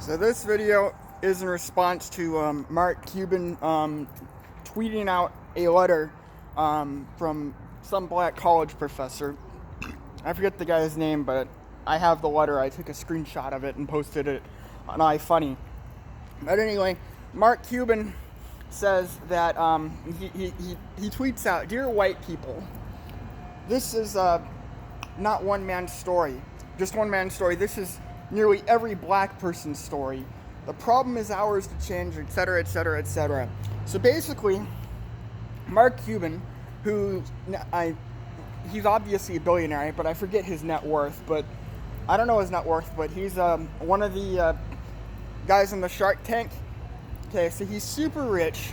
So this video is in response to Mark Cuban tweeting out a letter from some black college professor. I forget the guy's name, but I have the letter. I took a screenshot of it and posted it on iFunny. But anyway, Mark Cuban says that he tweets out, "Dear white people, this is not one man's story, just one man's story. This is nearly every black person's story. The problem is ours to change, etc., etc., etc." So basically, Mark Cuban, he's obviously a billionaire, but I forget his net worth. But I don't know his net worth, but he's one of the guys in the Shark Tank. Okay, so he's super rich,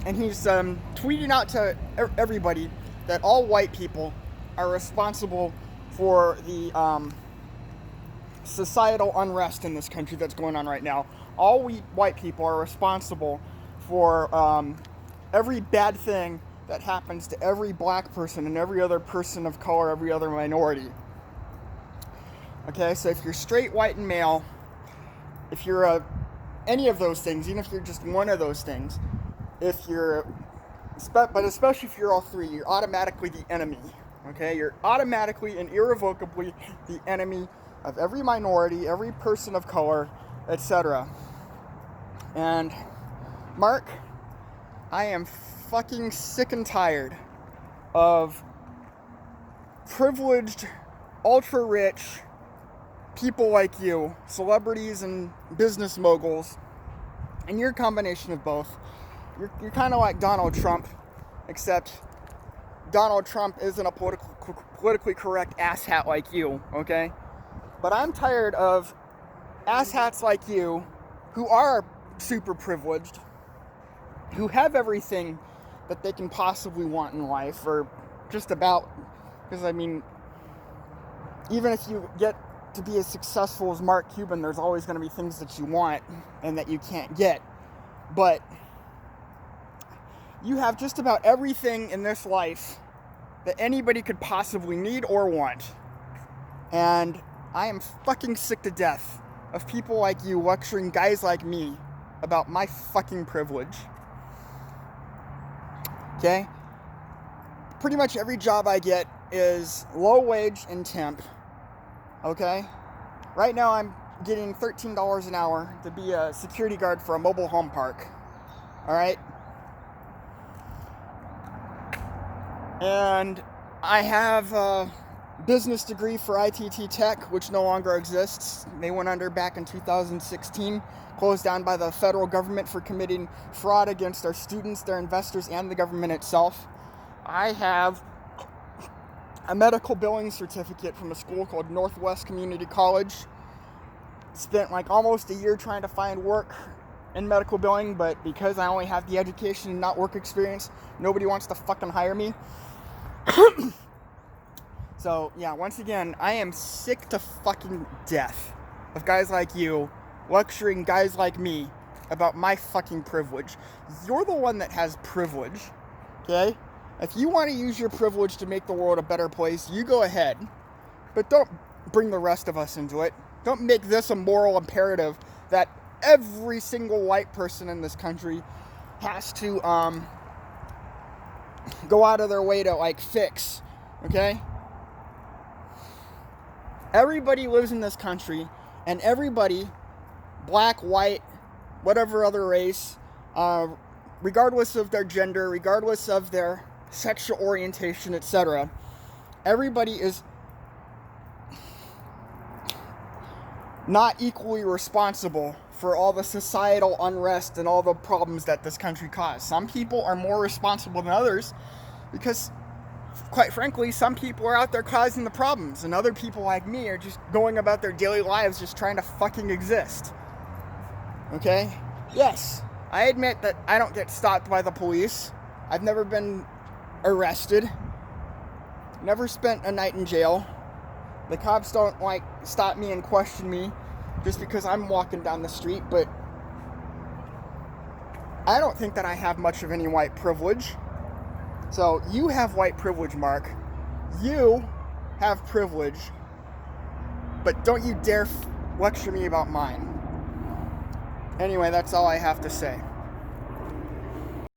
and he's tweeting out to everybody that all white people are responsible for the societal unrest in this country that's going on right now. All we white people are responsible for every bad thing that happens to every black person and every other person of color, every other minority. Okay, so if you're straight, white, and male, if you're any of those things, even if you're just one of those things, but especially if you're all three, you're automatically the enemy. Okay, you're automatically and irrevocably the enemy of every minority, every person of color, etc. And Mark, I am fucking sick and tired of privileged, ultra-rich people like you, celebrities and business moguls, and your combination of both. You're kind of like Donald Trump, except Donald Trump isn't a politically correct asshat like you, okay? But I'm tired of asshats like you who are super privileged, who have everything that they can possibly want in life, or just about, because I mean, even if you get to be as successful as Mark Cuban, there's always going to be things that you want and that you can't get. But you have just about everything in this life that anybody could possibly need or want. And I am fucking sick to death of people like you lecturing guys like me about my fucking privilege. Okay? Pretty much every job I get is low wage and temp. Okay? Right now I'm getting $13 an hour to be a security guard for a mobile home park. Alright? And I have a business degree for ITT Tech, which no longer exists. They went under back in 2016, closed down by the federal government for committing fraud against our students, their investors, and the government itself. I have a medical billing certificate from a school called Northwest Community College. Spent like almost a year trying to find work in medical billing, but because I only have the education and not work experience, nobody wants to fucking hire me. So, yeah, once again, I am sick to fucking death of guys like you lecturing guys like me about my fucking privilege. You're the one that has privilege, okay? If you want to use your privilege to make the world a better place, you go ahead. But don't bring the rest of us into it. Don't make this a moral imperative that every single white person in this country has to go out of their way to like fix, okay? Everybody lives in this country, and everybody, black, white, whatever other race, regardless of their gender, regardless of their sexual orientation, etc., everybody is not equally responsible for all the societal unrest and all the problems that this country caused. Some people are more responsible than others because, quite frankly, some people are out there causing the problems, and other people like me are just going about their daily lives just trying to fucking exist. Okay? Yes, I admit that I don't get stopped by the police. I've never been arrested. Never spent a night in jail. The cops don't like stop me and question me just because I'm walking down the street, but I don't think that I have much of any white privilege. So you have white privilege, Mark. You have privilege, but don't you dare lecture me about mine. Anyway, that's all I have to say.